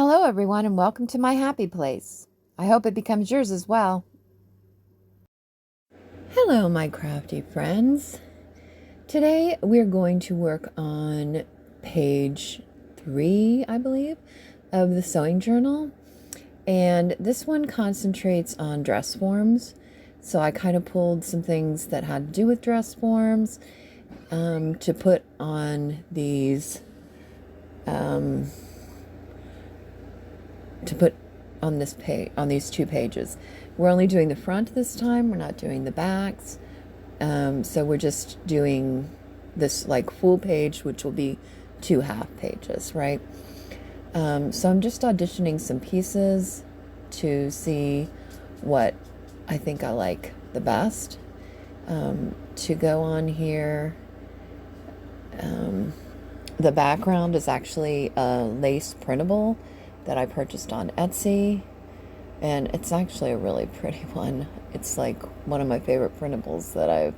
Hello, everyone, and welcome to my happy place. I hope it becomes yours as well. Hello, my crafty friends. Today we're going to work on page 3, I believe, of the sewing journal. And this one concentrates on dress forms. So I kind of pulled some things that had to do with dress forms to put on these this page, on these 2 pages. We're only doing the front this time. We're not doing the backs. So we're just doing this like full page, which will be 2 half pages, right? So I'm just auditioning some pieces to see what I think I like the best to go on here. The background is actually a lace printable that I purchased on Etsy, and it's actually a really pretty one. It's like one of my favorite printables that I've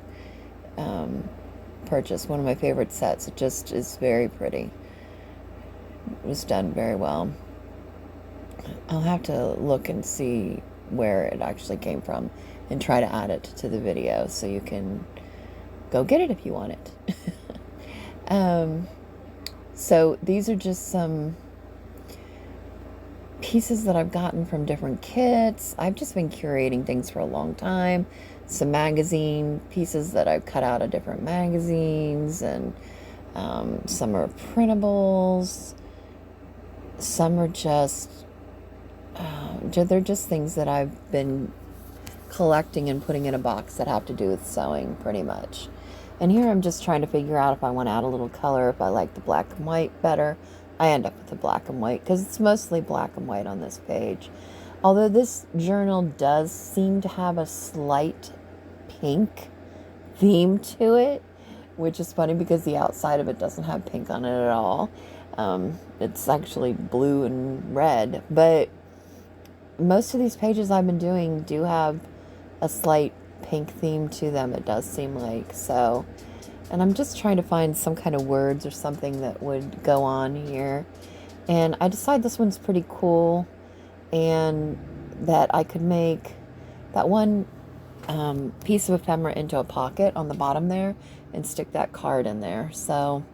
purchased, one of my favorite sets. It just is very pretty. It was done very well. I'll have to look and see where it actually came from and try to add it to the video so you can go get it if you want it. So these are just some pieces that I've gotten from different kits. I've just been curating things for a long time. Some magazine pieces that I've cut out of different magazines, and some are printables. Some are just, they're just things that I've been collecting and putting in a box that have to do with sewing, pretty much. And here I'm just trying to figure out if I want to add a little color, if I like the black and white better. I end up with the black and white because it's mostly black and white on this page. Although this journal does seem to have a slight pink theme to it, which is funny because the outside of it doesn't have pink on it at all. It's actually blue and red, but most of these pages I've been doing do have a slight pink theme to them, it does seem like. So, and I'm just trying to find some kind of words or something that would go on here. And I decided this one's pretty cool, and that I could make that one piece of ephemera into a pocket on the bottom there and stick that card in there. So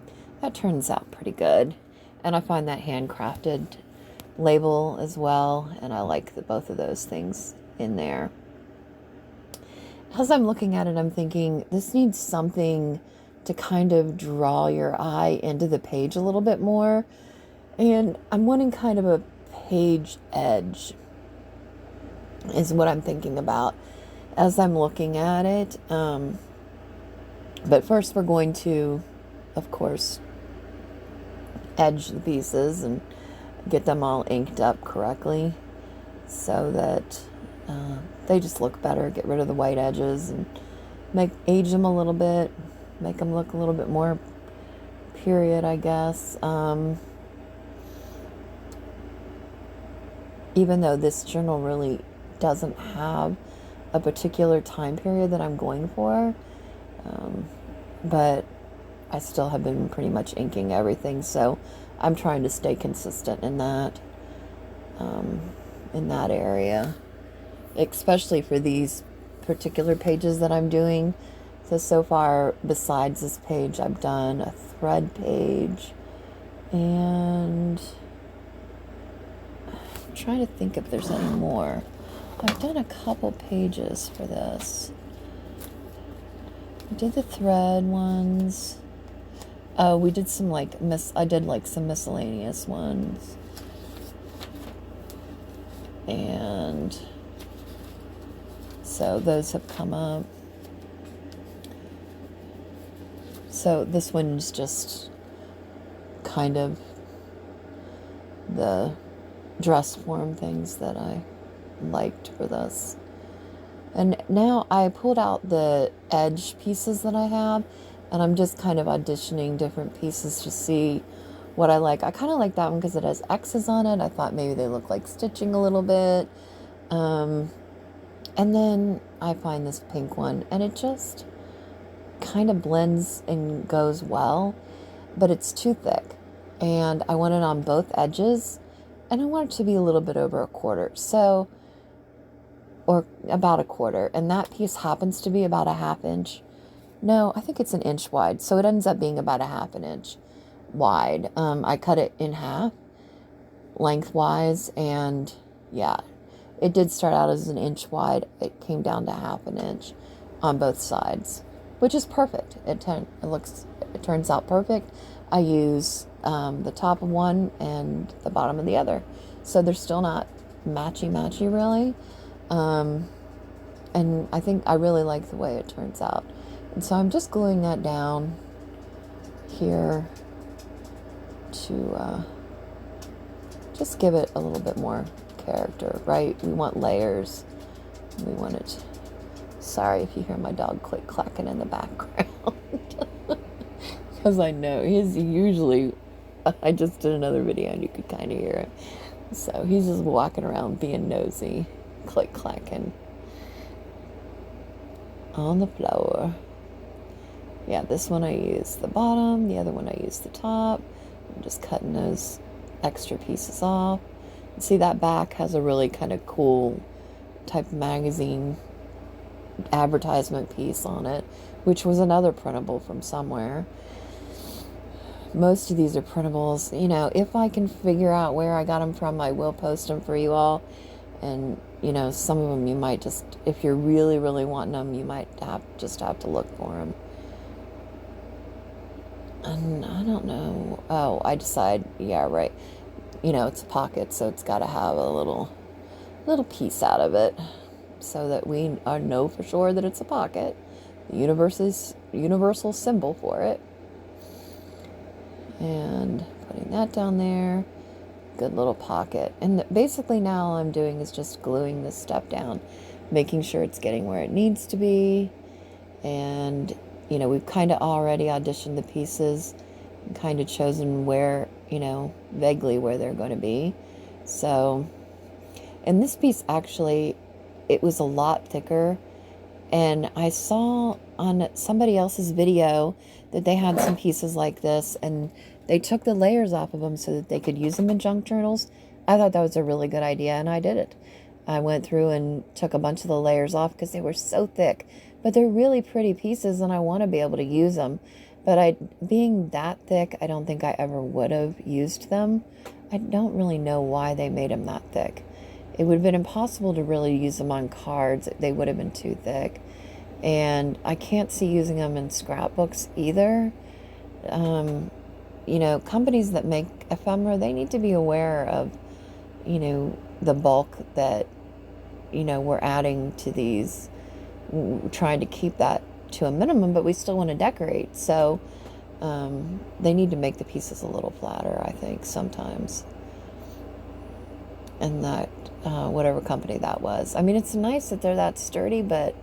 that turns out pretty good. And I find that handcrafted label as well, and I like both of those things in there. As I'm looking at it, I'm thinking this needs something to kind of draw your eye into the page a little bit more. And I'm wanting kind of a page edge is what I'm thinking about as I'm looking at it. But first we're going to, of course, edge the pieces and get them all inked up correctly so that they just look better. Get rid of the white edges and age them a little bit, make them look a little bit more period, I guess. Even though this journal really doesn't have a particular time period that I'm going for, but I still have been pretty much inking everything, so I'm trying to stay consistent in that area, especially for these particular pages that I'm doing. So far, besides this page, I've done a thread page, and I'm trying to think if there's any more. I've done a couple pages for this. I did the thread ones. We did some I did like some miscellaneous ones. And so those have come up. So this one's just kind of the dress form things that I liked for this. And now I pulled out the edge pieces that I have, and I'm just kind of auditioning different pieces to see what I like. I kind of like that one because it has X's on it. I thought maybe they look like stitching a little bit. And then I find this pink one, and it just kind of blends and goes well, but it's too thick. And I want it on both edges, and I want it to be a little bit over a quarter. So, or about a quarter. And that piece happens to be about a half inch. No, I think it's an inch wide. So it ends up being about a half an inch wide. I cut it in half lengthwise, and yeah, it did start out as an inch wide. It came down to half an inch on both sides, which is perfect. It turns out perfect. I use the top of one and the bottom of the other, so they're still not matchy really. And I think I really like the way it turns out. And so I'm just gluing that down here to just give it a little bit more character, right? We want layers. We want it. Sorry if you hear my dog clacking in the background. Because I know he's usually, I just did another video and you could kind of hear it. So he's just walking around being nosy, clacking on the floor. Yeah, this one I use the bottom, the other one I use the top. I'm just cutting those extra pieces off. See, that back has a really kind of cool type of magazine advertisement piece on it, which was another printable from somewhere. Most of these are printables. You know, if I can figure out where I got them from, I will post them for you all. And, you know, some of them you might just, if you're really, really wanting them, you might have to look for them. And I don't know. Oh, I decide, yeah, right. You know, it's a pocket, so it's got to have a little piece out of it so that we know for sure that it's a pocket. The universal symbol for it. And putting that down there. Good little pocket. And basically now all I'm doing is just gluing this stuff down, making sure it's getting where it needs to be. And, you know, we've kind of already auditioned the pieces, kind of chosen where, you know, vaguely where they're going to be. So, and this piece actually, it was a lot thicker. And I saw on somebody else's video that they had some pieces like this, and they took the layers off of them so that they could use them in junk journals. I thought that was a really good idea, and I did it. I went through and took a bunch of the layers off because they were so thick. But they're really pretty pieces, and I want to be able to use them. But being that thick, I don't think I ever would have used them. I don't really know why they made them that thick. It would have been impossible to really use them on cards. They would have been too thick. And I can't see using them in scrapbooks either. You know, companies that make ephemera, they need to be aware of, you know, the bulk that, you know, we're adding to these, trying to keep that to a minimum, but we still want to decorate. So they need to make the pieces a little flatter, I think, sometimes. And that, whatever company that was. I mean, it's nice that they're that sturdy, but,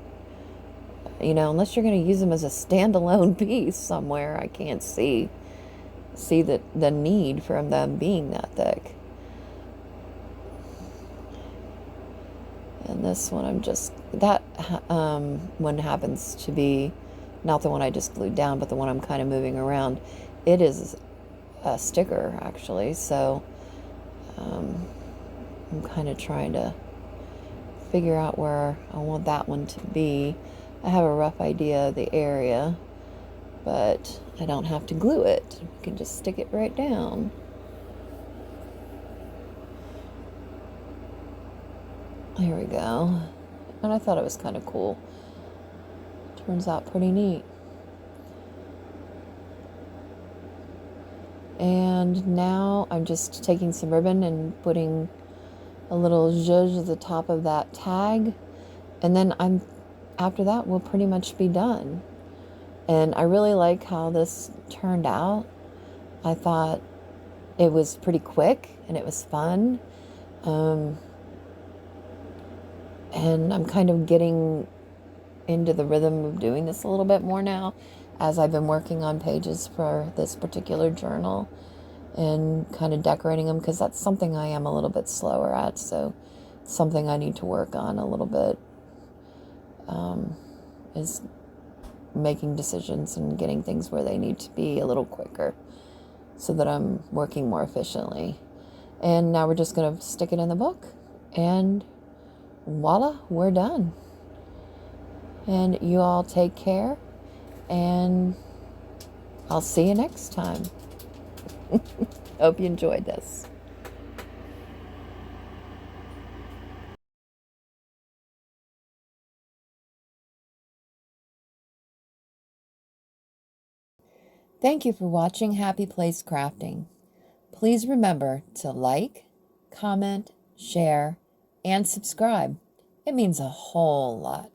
you know, unless you're going to use them as a standalone piece somewhere, I can't see the need for them being that thick. And this one, I'm just, that one happens to be not the one I just glued down, but the one I'm kind of moving around. It is a sticker, actually, so I'm kind of trying to figure out where I want that one to be. I have a rough idea of the area, but I don't have to glue it. I can just stick it right down. Here we go. And I thought it was kind of cool. Turns out pretty neat. And now I'm just taking some ribbon and putting a little zhuzh at the top of that tag. And then after that, we'll pretty much be done. And I really like how this turned out. I thought it was pretty quick and it was fun. And I'm kind of getting into the rhythm of doing this a little bit more now as I've been working on pages for this particular journal and kind of decorating them, because that's something I am a little bit slower at. So it's something I need to work on a little bit, is making decisions and getting things where they need to be a little quicker so that I'm working more efficiently. And now we're just going to stick it in the book. And voila, we're done. And you all take care. And I'll see you next time. Hope you enjoyed this. Thank you for watching Happy Place Crafting. Please remember to like, comment, share, and subscribe. It means a whole lot.